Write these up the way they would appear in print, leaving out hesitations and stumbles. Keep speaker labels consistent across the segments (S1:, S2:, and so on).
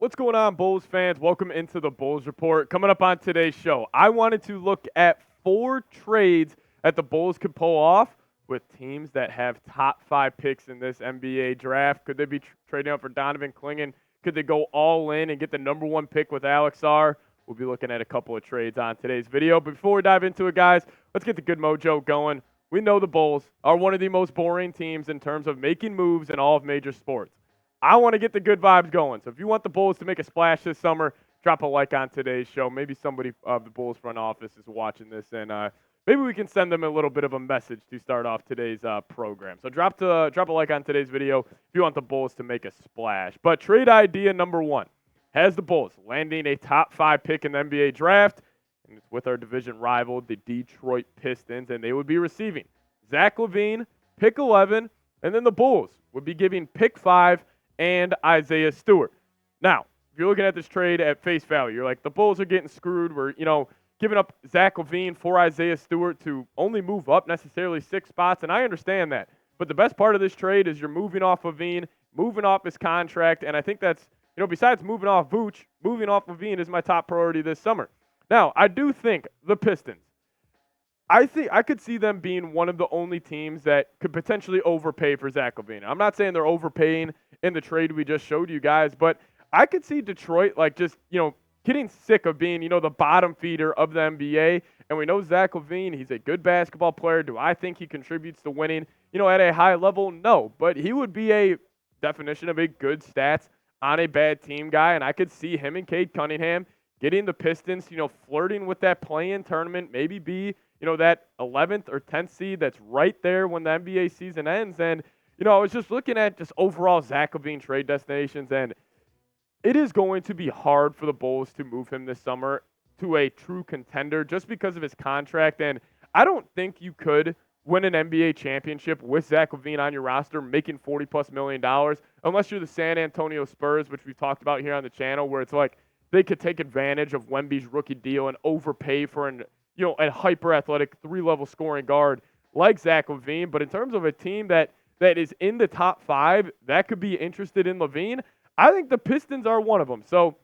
S1: What's going on, Bulls fans? Welcome into the Bulls Report. Coming up on today's show, I wanted to look at 4 trades that the Bulls could pull off with teams that have top 5 picks in this NBA draft. Could they be trading up for Donovan Clingan? Could they go all in and get the number 1 pick with Alex Sarr? We'll be looking at a couple of trades on today's video. But before we dive into it, guys, let's get the good mojo going. We know the Bulls are one of the most boring teams in terms of making moves in all of major sports. I want to get the good vibes going. So if you want the Bulls to make a splash this summer, drop a like on today's show. Maybe somebody of the Bulls front office is watching this, and maybe we can send them a little bit of a message to start off today's program. So drop a like on today's video if you want the Bulls to make a splash. But trade idea number 1 has the Bulls landing a top 5 pick in the NBA draft, and it's with our division rival, the Detroit Pistons, and they would be receiving Zach LaVine, pick 11, and then the Bulls would be giving pick 5 and Isaiah Stewart. Now, if you're looking at this trade at face value, you're like, the Bulls are getting screwed. We're, giving up Zach LaVine for Isaiah Stewart to only move up necessarily 6 spots, and I understand that. But the best part of this trade is you're moving off LaVine, moving off his contract, and I think that's, besides moving off Vooch, moving off LaVine is my top priority this summer. Now, I do think the Pistons, I could see them being one of the only teams that could potentially overpay for Zach LaVine. I'm not saying they're overpaying in the trade we just showed you guys, but I could see Detroit getting sick of being, the bottom feeder of the NBA. And we know Zach LaVine, he's a good basketball player. Do I think he contributes to winning, at a high level? No, but he would be a definition of a good stats on a bad team guy, and I could see him and Cade Cunningham getting the Pistons, flirting with that play-in tournament, maybe be that 11th or 10th seed that's right there when the NBA season ends. And, I was just looking at just overall Zach LaVine trade destinations, and it is going to be hard for the Bulls to move him this summer to a true contender just because of his contract. And I don't think you could win an NBA championship with Zach LaVine on your roster making $40+ million unless you're the San Antonio Spurs, which we've talked about here on the channel, where it's like they could take advantage of Wemby's rookie deal and overpay for a hyper-athletic 3-level scoring guard like Zach LaVine. But in terms of a team that is in the top 5 that could be interested in LaVine, I think the Pistons are one of them. So,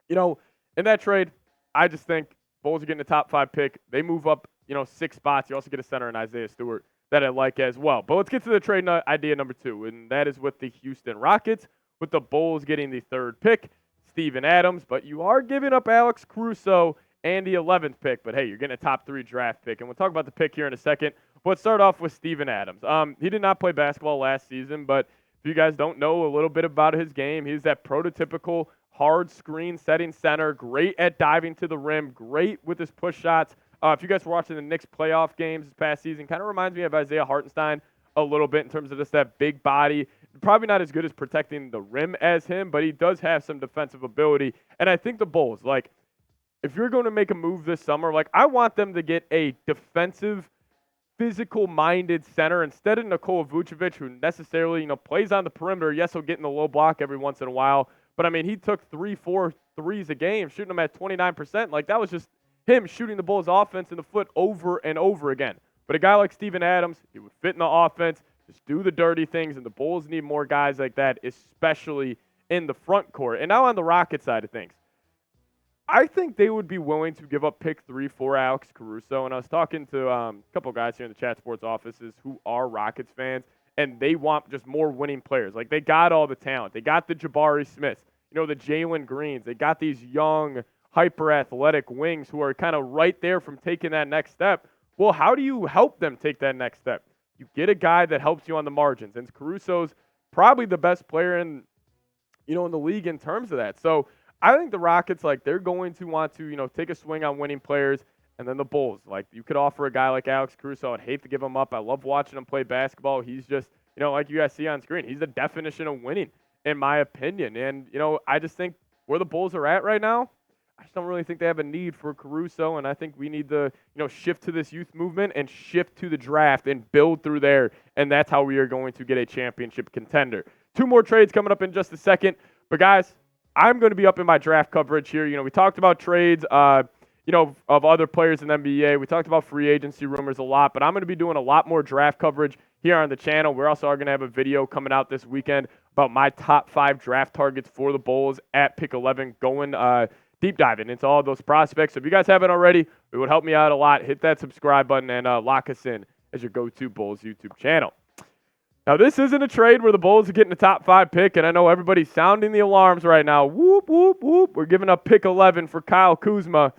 S1: in that trade, I just think Bulls are getting a top 5 pick. They move up, 6 spots. You also get a center in Isaiah Stewart that I like as well. But let's get to the trade idea number 2, and that is with the Houston Rockets, with the Bulls getting the 3rd pick, Steven Adams. But you are giving up Alex Caruso and the 11th pick. But, hey, you're getting a top 3 draft pick. And we'll talk about the pick here in a second. But let's start off with Steven Adams. He did not play basketball last season, but if you guys don't know a little bit about his game, he's that prototypical hard screen setting center, great at diving to the rim, great with his push shots. If you guys were watching the Knicks playoff games this past season, kind of reminds me of Isaiah Hartenstein a little bit in terms of just that big body. Probably not as good as protecting the rim as him, but he does have some defensive ability. And I think the Bulls, if you're going to make a move this summer, I want them to get a defensive, physical-minded center instead of Nikola Vucevic, who necessarily, plays on the perimeter. Yes, he'll get in the low block every once in a while, but, he took 3-4 threes a game, shooting them at 29%. That was just him shooting the Bulls' offense in the foot over and over again. But a guy like Steven Adams, he would fit in the offense, just do the dirty things, and the Bulls need more guys like that, especially in the front court. And now on the Rocket side of things, I think they would be willing to give up pick 3 for Alex Caruso. And I was talking to a couple guys here in the Chat Sports offices who are Rockets fans, and they want just more winning players. They got all the talent. They got the Jabari Smiths, the Jalen Greens. They got these young, hyper-athletic wings who are kind of right there from taking that next step. Well, how do you help them take that next step? You get a guy that helps you on the margins. And Caruso's probably the best player in the league in terms of that. So I think the Rockets, they're going to want to, take a swing on winning players. And then the Bulls, you could offer a guy like Alex Caruso. I'd hate to give him up. I love watching him play basketball. He's just, like you guys see on screen, he's the definition of winning, in my opinion. And, I just think where the Bulls are at right now, I just don't really think they have a need for Caruso. And I think we need to, shift to this youth movement and shift to the draft and build through there. And that's how we are going to get a championship contender. 2 more trades coming up in just a second. But, guys, I'm going to be up in my draft coverage here. We talked about trades, of other players in the NBA. We talked about free agency rumors a lot, but I'm going to be doing a lot more draft coverage here on the channel. We're also going to have a video coming out this weekend about my top 5 draft targets for the Bulls at pick 11, going deep diving into all those prospects. So if you guys haven't already, it would help me out a lot. Hit that subscribe button and lock us in as your go-to Bulls YouTube channel. Now, this isn't a trade where the Bulls are getting the top 5 pick, and I know everybody's sounding the alarms right now. Whoop, whoop, whoop. We're giving up pick 11 for Kyle Kuzma.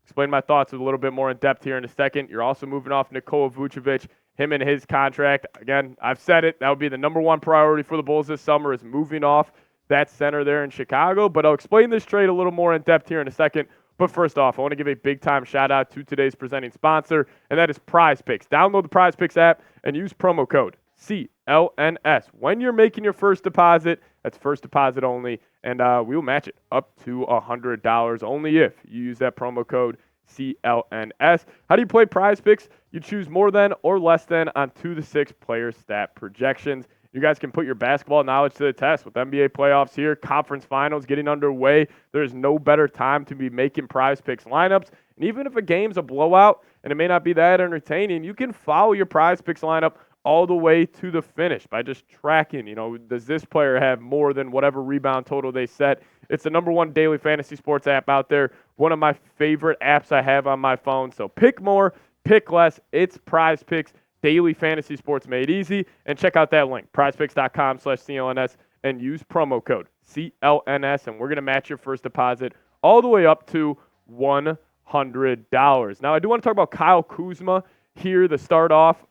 S1: Explain my thoughts a little bit more in depth here in a second. You're also moving off Nikola Vucevic, him and his contract. Again, I've said it. That would be the number one priority for the Bulls this summer, is moving off that center there in Chicago. But I'll explain this trade a little more in depth here in a second. But first off, I want to give a big-time shout-out to today's presenting sponsor, and that is Prize Picks. Download the Prize Picks app and use promo code CLNS when you're making your first deposit. That's first deposit only, and we will match it up to $100 only if you use that promo code CLNS. How do you play Prize Picks? You choose more than or less than on 2 to 6 player stat projections. You guys can put your basketball knowledge to the test with NBA playoffs here, conference finals getting underway. There's no better time to be making Prize Picks lineups. And even if a game's a blowout and it may not be that entertaining, you can follow your Prize Picks lineup all the way to the finish by just tracking, does this player have more than whatever rebound total they set? It's the number one daily fantasy sports app out there, one of my favorite apps I have on my phone. So pick more, pick less. It's Prize Picks, daily fantasy sports made easy. And check out that link, prizepicks.com/CLNS, and use promo code CLNS, and we're going to match your first deposit all the way up to $100. Now, I do want to talk about Kyle Kuzma here to start off.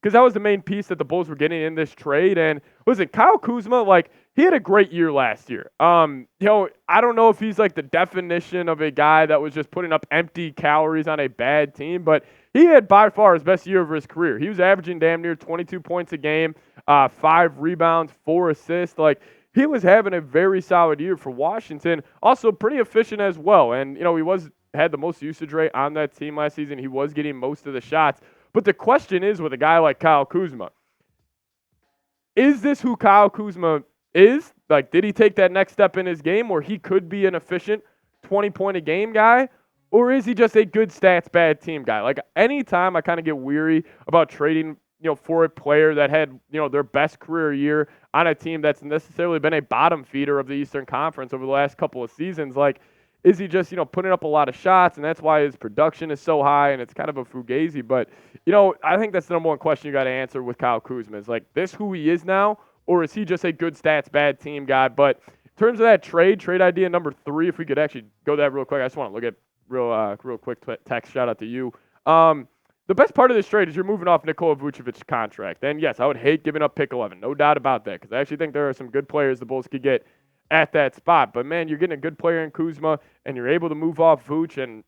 S1: Because that was the main piece that the Bulls were getting in this trade. And listen, Kyle Kuzma, he had a great year last year. I don't know if he's the definition of a guy that was just putting up empty calories on a bad team, but he had by far his best year of his career. He was averaging damn near 22 points a game, 5 rebounds, 4 assists. He was having a very solid year for Washington. Also pretty efficient as well. And, he had the most usage rate on that team last season. He was getting most of the shots. But the question is, with a guy like Kyle Kuzma, is this who Kyle Kuzma is? Did he take that next step in his game where he could be an efficient 20-point-a-game guy? Or is he just a good stats, bad team guy? Anytime I kind of get weary about trading, for a player that had, their best career year on a team that's necessarily been a bottom feeder of the Eastern Conference over the last couple of seasons, is he just, putting up a lot of shots, and that's why his production is so high, and it's kind of a fugazi. But, I think that's the number one question you got to answer with Kyle Kuzma is, this who he is now, or is he just a good stats, bad team guy? But in terms of that trade idea number 3, if we could actually go that real quick, I just want to look at real quick text, shout out to you. The best part of this trade is you're moving off Nikola Vucevic's contract. And, yes, I would hate giving up pick 11, no doubt about that, because I actually think there are some good players the Bulls could get at that spot. But, man, you're getting a good player in Kuzma, and you're able to move off Vooch. And,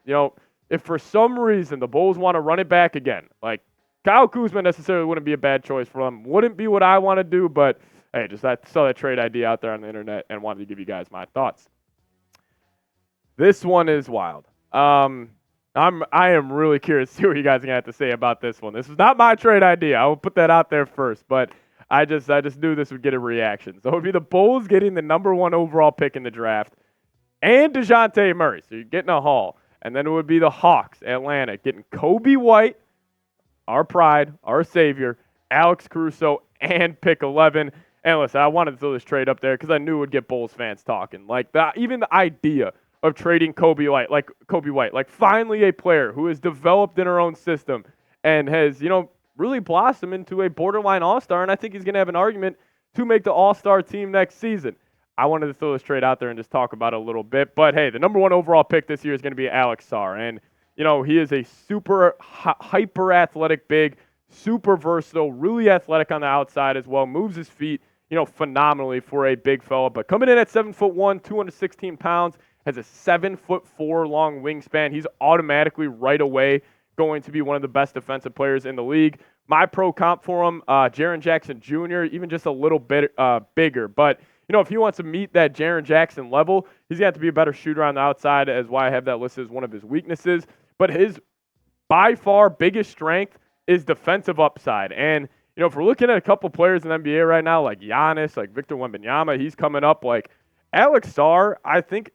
S1: if for some reason the Bulls want to run it back again, Kyle Kuzma necessarily wouldn't be a bad choice for them. Wouldn't be what I want to do, but, hey, I saw that trade idea out there on the internet and wanted to give you guys my thoughts. This one is wild. I am really curious to see what you guys are going to have to say about this one. This is not my trade idea. I will put that out there first, but I just knew this would get a reaction. So it would be the Bulls getting the number 1 overall pick in the draft and DeJounte Murray. So you're getting a haul. And then it would be the Hawks, Atlanta, getting Coby White, our pride, our savior, Alex Caruso, and pick 11. And listen, I wanted to throw this trade up there because I knew it would get Bulls fans talking. Even the idea of trading Coby White, finally a player who has developed in her own system and has, really blossomed into a borderline all-star, and I think he's going to have an argument to make the all-star team next season. I wanted to throw this trade out there and just talk about it a little bit. But, hey, the number 1 overall pick this year is going to be Alex Sarr. And, he is a super hyper-athletic big, super versatile, really athletic on the outside as well, moves his feet, phenomenally for a big fella. But coming in at 7'1", 216 pounds, has a 7'4" long wingspan. He's automatically right away going to be one of the best defensive players in the league. My pro comp for him, Jaren Jackson Jr., even just a little bit bigger. But, if he wants to meet that Jaren Jackson level, he's going to have to be a better shooter on the outside, as why I have that listed as one of his weaknesses. But his by far biggest strength is defensive upside. And, if we're looking at a couple players in the NBA right now, like Giannis, like Victor Wembanyama, he's coming up. Alex Sarr, I think,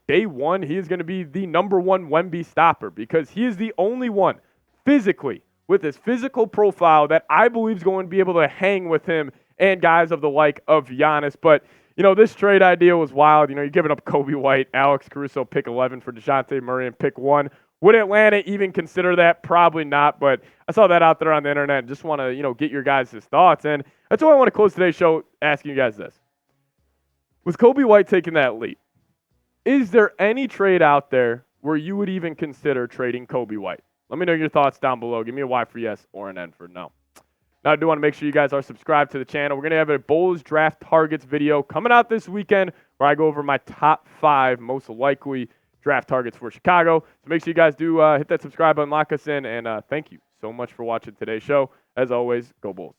S1: day one, he is going to be the number 1 Wemby stopper because he is the only one physically with his physical profile that I believe is going to be able to hang with him and guys of the like of Giannis. But, this trade idea was wild. You're giving up Coby White, Alex Caruso, pick 11 for DeJounte Murray, and pick 1. Would Atlanta even consider that? Probably not, but I saw that out there on the internet and just want to, get your guys' thoughts. And that's why I want to close today's show asking you guys this. With Coby White taking that leap, is there any trade out there where you would even consider trading Coby White? Let me know your thoughts down below. Give me a Y for yes or an N for no. Now, I do want to make sure you guys are subscribed to the channel. We're going to have a Bulls draft targets video coming out this weekend where I go over my top 5 most likely draft targets for Chicago. So make sure you guys do hit that subscribe button, lock us in, and thank you so much for watching today's show. As always, go Bulls.